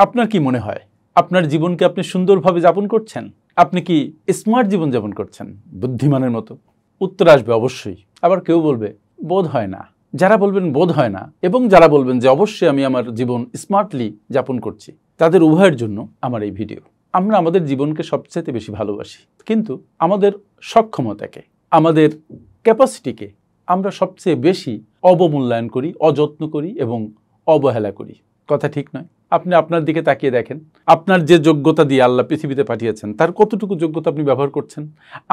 আপনার কি মনে হয় আপনার জীবনকে আপনি সুন্দরভাবে যাপন করছেন? আপনি কি স্মার্ট জীবন যাপন করছেন বুদ্ধিমানের মতো? উত্তর আসবে অবশ্যই। আবার কেউ বলবে বোধ হয় না। যারা বলবেন বোধ হয় না এবং যারা বলবেন যে অবশ্যই আমি আমার জীবন স্মার্টলি যাপন করছি, তাদের উভয়ের জন্য আমার এই ভিডিও। আমরা আমাদের জীবনকে সবচেয়ে বেশি ভালোবাসি, কিন্তু আমাদের সক্ষমতাকে, আমাদের ক্যাপাসিটিকে আমরা সবচেয়ে বেশি অবমূল্যায়ন করি, অযত্ন করি এবং অবহেলা করি। কথা ঠিক নয়? আপনি আপনার দিকে তাকিয়ে দেখেন, আপনার যে যোগ্যতা দিয়ে আল্লাহ পৃথিবীতে পাঠিয়েছেন তার কতটুকু যোগ্যতা আপনি ব্যবহার করছেন?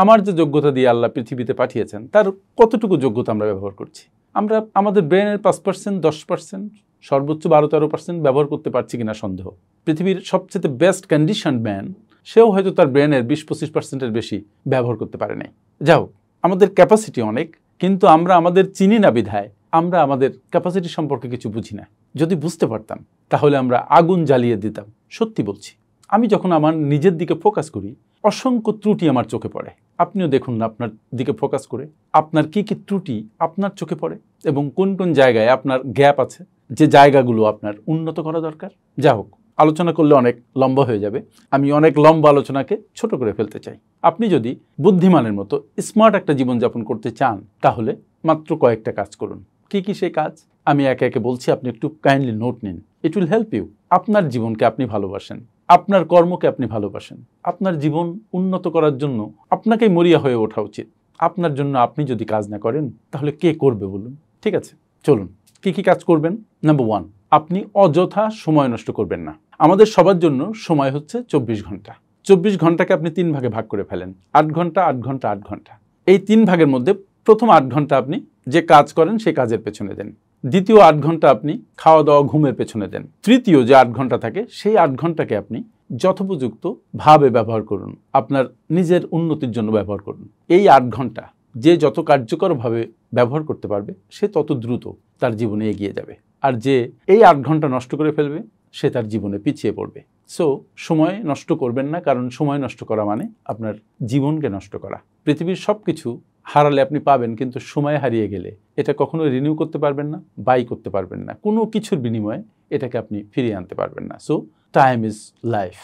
আমার যে যোগ্যতা দিয়ে আল্লাহ পৃথিবীতে পাঠিয়েছেন তার কতটুকু যোগ্যতা আমরা ব্যবহার করছি? আমরা আমাদের ব্রেনের 5%, 10%, সর্বোচ্চ 12-13% ব্যবহার করতে পারছি কিনা সন্দেহ। পৃথিবীর সবচেয়ে বেস্ট কন্ডিশন ম্যান, সেও হয়তো তার ব্রেনের 20-25%-এর বেশি ব্যবহার করতে পারে নাই। যাও, আমাদের ক্যাপাসিটি অনেক, কিন্তু আমরা আমাদের চিনি না বিধায় আমরা আমাদের ক্যাপাসিটি সম্পর্কে কিছু বুঝি না। যদি বুঝতে পারতাম তাহলে আমরা আগুন জ্বালিয়ে দিতাম। সত্যি বলছি, আমি যখন আমার নিজের দিকে ফোকাস করি অসংখ্য ত্রুটি আমার চোখে পড়ে। আপনিও দেখুন না আপনার দিকে ফোকাস করে আপনার কি কি ত্রুটি আপনার চোখে পড়ে এবং কোন কোন জায়গায় আপনার গ্যাপ আছে, যে জায়গাগুলো আপনার উন্নত করা দরকার। যা হোক, আলোচনা করলে অনেক লম্বা হয়ে যাবে। আমি অনেক লম্বা আলোচনাকে ছোট করে ফেলতে চাই। আপনি যদি বুদ্ধিমানের মতো স্মার্ট একটা জীবনযাপন করতে চান তাহলে মাত্র কয়েকটা কাজ করুন। কি কি সেই কাজ আমি একে একে বলছি, আপনি একটু কাইন্ডলি নোট নিন। It will help you. আপনার জীবনকে আপনি ভালোবাসেন, আপনার কর্মকে আপনি ভালোবাসেন, আপনার জীবন উন্নত করার জন্য আপনাকেই মরিয়া হয়ে ওঠা উচিত। আপনার জন্য আপনি যদি কাজ না করেন তাহলে কে করবে বলুন? ঠিক আছে, চলুন কি কি কাজ করবেন। নাম্বার 1, আপনি অযথা সময় নষ্ট করবেন না। আমাদের সবার জন্য সময় হচ্ছে 24 ঘন্টা। 24 ঘন্টাকে আপনি 3 ভাগে ভাগ করে ফেলেন। 8 ঘন্টা, 8 ঘন্টা, 8 ঘন্টা। এই 3 ভাগের মধ্যে প্রথম 8 ঘন্টা আপনি যে কাজ করেন সেই কাজের পেছনে দেন। দ্বিতীয় 8 ঘন্টা আপনি খাওয়া দাওয়া ঘুমের পেছনে দেন। তৃতীয় যে 8 ঘন্টা থাকে সেই 8 ঘন্টাকে আপনি যথোপযুক্ত ভাবে ব্যবহার করুন, আপনার নিজের উন্নতির জন্য ব্যবহার করুন। এই 8 ঘন্টা যে যত কার্যকরভাবে ব্যবহার করতে পারবে সে তত দ্রুত তার জীবনে এগিয়ে যাবে, আর যে এই 8 ঘন্টা নষ্ট করে ফেলবে সে তার জীবনে পিছিয়ে পড়বে। সো সময় নষ্ট করবেন না, কারণ সময় নষ্ট করা মানে আপনার জীবনকে নষ্ট করা। পৃথিবীর সব কিছু হারালে আপনি পাবেন, কিন্তু সময় হারিয়ে গেলে এটা কখনো রিনিউ করতে পারবেন না, বাই করতে পারবেন না। কোনো কিছুর বিনিময়ে এটাকে আপনি ফিরিয়ে আনতে পারবেন না। So time is life,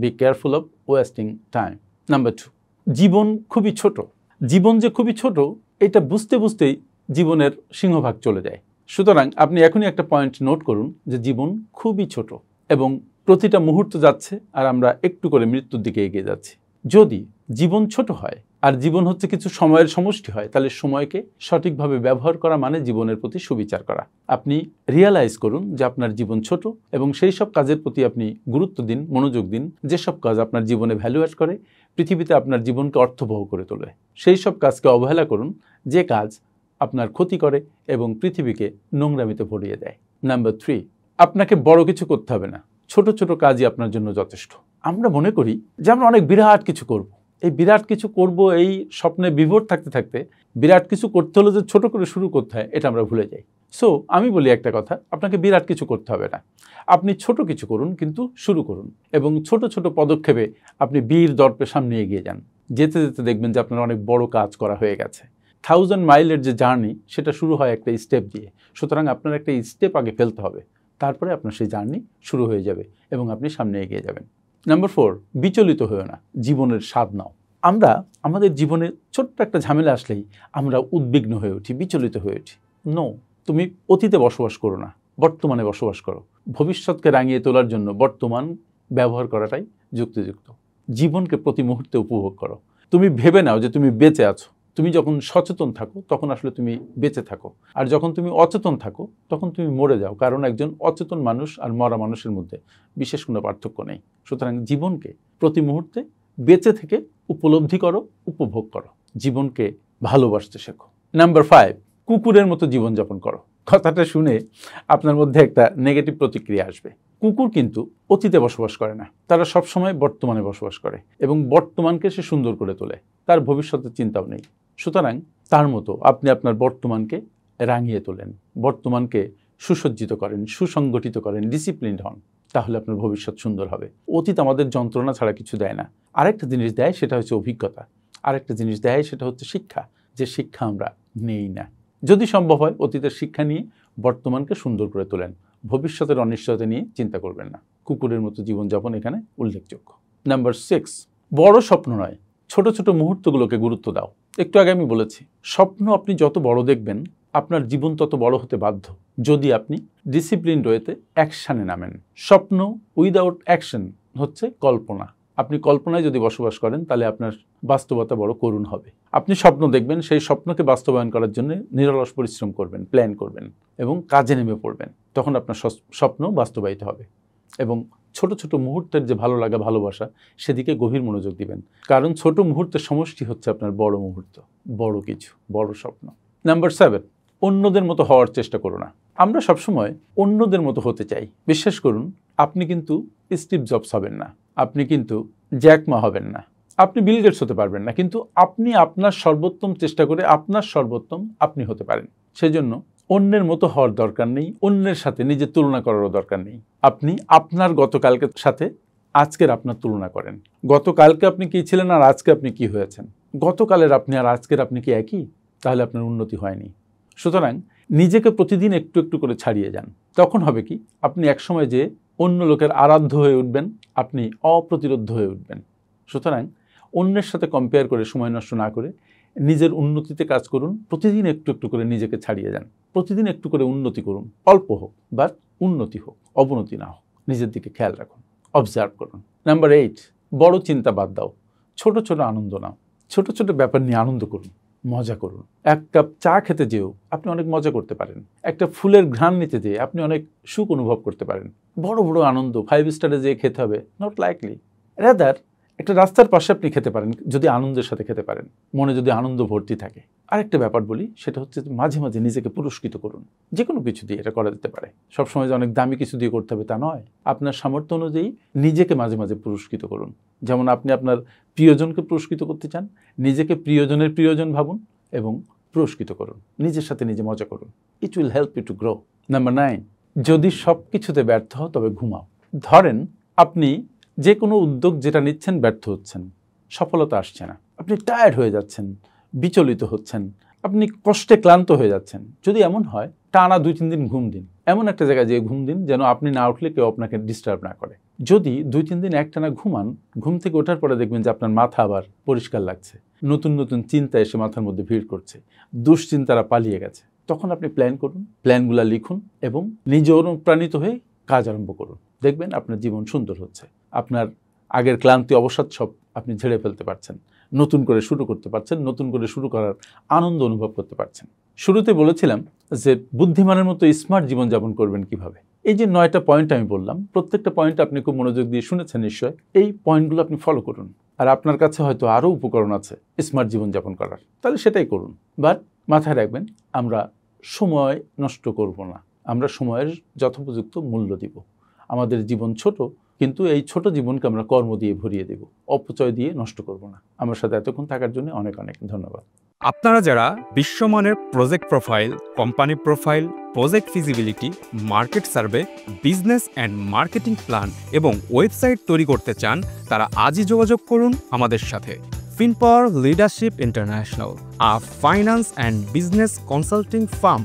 be careful of wasting time. Number 2, জীবন খুবই ছোট। জীবন যে খুবই ছোট এটা বুঝতে বুঝতেই জীবনের সিংহভাগ চলে যায়। সুতরাং আপনি এখনই একটা পয়েন্ট নোট করুন যে জীবন খুবই ছোট এবং প্রতিটা মুহূর্ত যাচ্ছে আর আমরা একটু করে মৃত্যুর দিকে এগিয়ে যাচ্ছি। যদি জীবন ছোট হয় আর জীবন হচ্ছে কিছু সময়ের সমষ্টি হয়, তাহলে সময়কে সঠিকভাবে ব্যবহার করা মানে জীবনের প্রতি সুবিচার করা। আপনি রিয়ালাইজ করুন যে আপনার জীবন ছোট এবং সেই সব কাজের প্রতি আপনি গুরুত্ব দিন, মনোযোগ দিন যেসব কাজ আপনার জীবনে ভ্যালু অ্যাড করে, পৃথিবীতে আপনার জীবনকে অর্থবহ করে তোলে। সেই সব কাজকে অবহেলা করুন যে কাজ আপনার ক্ষতি করে এবং পৃথিবীকে নোংরামিতে ভরিয়ে দেয়। নাম্বার 3, আপনাকে বড় কিছু করতে হবে না, ছোট ছোট কাজই আপনার জন্য যথেষ্ট। আমরা মনে করি যে আমরা অনেক বিরাট কিছু করব, এই বিরাট কিছু করব এই স্বপ্নে বিভোর থাকতে থাকতে বিরাট কিছু করতে হলে যে ছোট করে শুরু করতে হয় এটা আমরা ভুলে যাই। সো আমি বলি একটা কথা, আপনাকে বিরাট কিছু করতে হবে না, আপনি ছোট কিছু করুন, কিন্তু শুরু করুন এবং ছোট ছোট পদক্ষেপে আপনি বীর দর্পে সামনে এগিয়ে যান। যেতে যেতে দেখবেন যে আপনার অনেক বড় কাজ করা হয়ে গেছে। 1000 মাইলের যে জার্নি সেটা শুরু হয় একটা স্টেপ দিয়ে। সুতরাং আপনার একটা স্টেপ আগে ফেলতে হবে, তারপরে আপনার সেই জার্নি শুরু হয়ে যাবে এবং আপনি সামনে এগিয়ে যাবেন। নাম্বার 4, বিচলিত হয়েও না, জীবনের স্বাদ নাও। আমরা আমাদের জীবনে ছোট্ট একটা ঝামেলা আসলেই আমরা উদ্বিগ্ন হয়ে উঠি, বিচলিত হয়ে উঠি। নো, তুমি অতীতে বসবাস করো না, বর্তমানে বসবাস করো। ভবিষ্যৎকে রাঙিয়ে তোলার জন্য বর্তমান ব্যবহার করাটাই যুক্তিযুক্ত। জীবনকে প্রতি মুহূর্তে উপভোগ করো। তুমি ভেবে নাও যে তুমি বেঁচে আছো। তুমি যখন সচেতন থাকো তখন আসলে তুমি বেঁচে থাকো, আর যখন তুমি অচেতন থাকো তখন তুমি মরে যাও, কারণ একজন অচেতন মানুষ আর মরা মানুষের মধ্যে বিশেষ কোনো পার্থক্য নেই। সুতরাং জীবনকে প্রতি মুহূর্তে বেঁচে থেকে উপলব্ধি করো, উপভোগ করো, জীবনকে ভালোবাসতে শেখো। নাম্বার 5, কুকুরের মতো জীবনযাপন করো। কথাটা শুনে আপনার মধ্যে একটা নেগেটিভ প্রতিক্রিয়া আসবে। কুকুর কিন্তু অতীতে বসবাস করে না, তারা সবসময় বর্তমানে বসবাস করে এবং বর্তমানকে সে সুন্দর করে তোলে, তার ভবিষ্যতের চিন্তাও নেই। সুতরাং তার মতো আপনি আপনার বর্তমানকে রাঙিয়ে তোলেন, বর্তমানকে সুসজ্জিত করেন, সুসংগঠিত করেন, ডিসিপ্লিনড হন, তাহলে আপনার ভবিষ্যৎ সুন্দর হবে। অতীত আমাদের যন্ত্রণা ছাড়া কিছু দেয় না। আরেকটা জিনিস দেয়, সেটা হচ্ছে অভিজ্ঞতা। আরেকটা জিনিস দেয়, সেটা হচ্ছে শিক্ষা, যে শিক্ষা আমরা নেই না। যদি সম্ভব হয় অতীতের শিক্ষা নিয়ে বর্তমানকে সুন্দর করে তোলেন, ভবিষ্যতের অনিশ্চয়তা নিয়ে চিন্তা করবেন না। কুকুরের মতো জীবনযাপন এখানে উল্লেখযোগ্য। নাম্বার 6, বড় স্বপ্ন নয়, ছোট ছোট মুহূর্তগুলোকে গুরুত্ব দাও। একটু আগে আমি বলেছি, স্বপ্ন আপনি যত বড় দেখবেন আপনার জীবন তত বড় হতে বাধ্য যদি আপনি ডিসিপ্লিনড ওয়েতে অ্যাকশানে নামেন। স্বপ্ন উইদাউট অ্যাকশন হচ্ছে কল্পনা। আপনি কল্পনায় যদি বসবাস করেন তাহলে আপনার বাস্তবতা বড় করুণ হবে। আপনি স্বপ্ন দেখবেন, সেই স্বপ্নকে বাস্তবায়ন করার জন্য নিরলস পরিশ্রম করবেন, প্ল্যান করবেন এবং কাজে নেমে পড়বেন। তখন আপনার স্বপ্ন বাস্তবায়িত হবে এবং ছোট ছোট মুহূর্তের যে ভালো লাগা, ভালোবাসা, সেদিকে গভীর মনোযোগ দিবেন। কারণ ছোট মুহূর্তের সমষ্টি হচ্ছে আপনার বড় মুহূর্ত, বড় কিছু, বড় স্বপ্ন। নাম্বার 7, অন্যদের মতো হওয়ার চেষ্টা করো না। আমরা সবসময় অন্যদের মতো হতে চাই। বিশ্বাস করুন, আপনি কিন্তু স্টিভ জবস হবেন না, আপনি কিন্তু জ্যাক মা হবেন না, আপনি বিল গেটস হতে পারবেন না, কিন্তু আপনি আপনার সর্বোত্তম চেষ্টা করে আপনার সর্বোত্তম আপনি হতে পারেন। সেজন্য অন্যের মতো হওয়ার দরকার নেই, অন্যের সাথে নিজের তুলনা করারও দরকার নেই। আপনি আপনার গতকালকের সাথে আজকের আপনার তুলনা করেন। গতকালকে আপনি কি ছিলেন আর আজকে আপনি কি হয়েছেন? গতকালের আপনি আর আজকের আপনি কি একই? তাহলে আপনার উন্নতি হয়নি। সুতরাং নিজেকে প্রতিদিন একটু একটু করে ছাড়িয়ে যান। তখন হবে কি, আপনি একসময় যে অন্য লোকের আরাধ্য হয়ে উঠবেন, আপনি অপ্রতিরোধ্য হয়ে উঠবেন। সুতরাং অন্যের সাথে কম্পেয়ার করে সময় নষ্ট না করে নিজের উন্নতিতে কাজ করুন। প্রতিদিন একটু একটু করে নিজেকে ছাড়িয়ে যান, প্রতিদিন একটু করে উন্নতি করুন। অল্প হোক বাট উন্নতি হোক, অবনতি না হোক। নিজের দিকে খেয়াল রাখুন, অবজার্ভ করুন। নাম্বার 8, বড় চিন্তা বাদ দাও, ছোট ছোট আনন্দ নাও। ছোট ছোট ব্যাপার নিয়ে আনন্দ করুন, মজা করুন। এক কাপ চা খেতে যেও আপনি অনেক মজা করতে পারেন। একটা ফুলের ঘ্রাণ নিতে যেয়ে আপনি অনেক সুখ অনুভব করতে পারেন। বড় বড় আনন্দ 5 স্টারে যেয়ে খেতে হবে, নট লাইকলি। রাদার একটা রাস্তার পাশে আপনি খেতে পারেন, যদি আনন্দের সাথে খেতে পারেন, মনে যদি আনন্দ ভর্তি থাকে। আরেকটা ব্যাপার বলি, সেটা হচ্ছে মাঝে মাঝে নিজেকে পুরস্কৃত করুন। যে কোনো কিছু দিয়ে এটা করা যেতে পারে। সবসময় যে অনেক দামি কিছু দিয়ে করতে হবে তা নয়। আপনার সামর্থ্য অনুযায়ী নিজেকে মাঝে মাঝে পুরস্কৃত করুন। যেমন আপনি আপনার প্রিয়জনকে পুরস্কৃত করতে চান, নিজেকে প্রিয়জনের প্রিয়জন ভাবুন এবং পুরস্কৃত করুন। নিজের সাথে নিজে মজা করুন। It will help you to grow. Number 9, যদি সব কিছুতে ব্যর্থ হও তবে ঘুমাও। ধরেন আপনি যে কোনো উদ্যোগ যেটা নিচ্ছেন ব্যর্থ হচ্ছেন, সফলতা আসছে না, আপনি টায়ার্ড হয়ে যাচ্ছেন, বিচলিত হচ্ছেন, আপনি কষ্টে ক্লান্ত হয়ে যাচ্ছেন। যদি এমন হয়, টানা 2-3 দিন ঘুম দিন। এমন একটা জায়গায় যেয়ে ঘুম দিন যেন আপনি না উঠলে কেউ আপনাকে ডিস্টার্ব না করে। যদি 2-3 দিন একটানা ঘুমান, ঘুম থেকে ওঠার পরে দেখবেন যে আপনার মাথা আবার পরিষ্কার লাগছে, নতুন নতুন চিন্তা এসে মাথার মধ্যে ভিড় করছে, দুশ্চিন্তারা পালিয়ে গেছে। তখন আপনি প্ল্যান করুন, প্ল্যানগুলো লিখুন এবং নিজে অনুপ্রাণিত হয়ে কাজ আরম্ভ করুন। দেখবেন আপনার জীবন সুন্দর হচ্ছে। আপনার আগের ক্লান্তি, অবসাদ সব আপনি ঝেড়ে ফেলতে পারছেন, নতুন করে শুরু করতে পারছেন, নতুন করে শুরু করার আনন্দ অনুভব করতে পারছেন। শুরুতে বলেছিলাম যে বুদ্ধিমানের মতো স্মার্ট জীবনযাপন করবেন কিভাবে। এই যে 9টা পয়েন্ট আমি বললাম, প্রত্যেকটা পয়েন্ট আপনি খুব মনোযোগ দিয়ে শুনেছেন নিশ্চয়। এই পয়েন্টগুলো আপনি ফলো করুন। আর আপনার কাছে হয়তো আরও উপকরণ আছে স্মার্ট জীবনযাপন করার, তাহলে সেটাই করুন। বাট মাথায় রাখবেন, আমরা সময় নষ্ট করব না, আমরা সময়ের যথোপযুক্ত মূল্য দিব। আমাদের জীবন ছোট, কিন্তু এই ছোট জীবনকে আমরা কর্ম দিয়ে ভরিয়ে দেব, অপচয় দিয়ে নষ্ট করব না। আমার সাথে এতক্ষণ থাকার জন্য অনেক অনেক ধন্যবাদ। আপনারা যারা বিশ্বমানের project profile, company profile, project feasibility, market survey, business and marketing plan এবং ওয়েবসাইট তৈরি করতে চান, তারা আজই যোগাযোগ করুন আমাদের সাথে। FinPower leadership international, a finance and business consulting farm.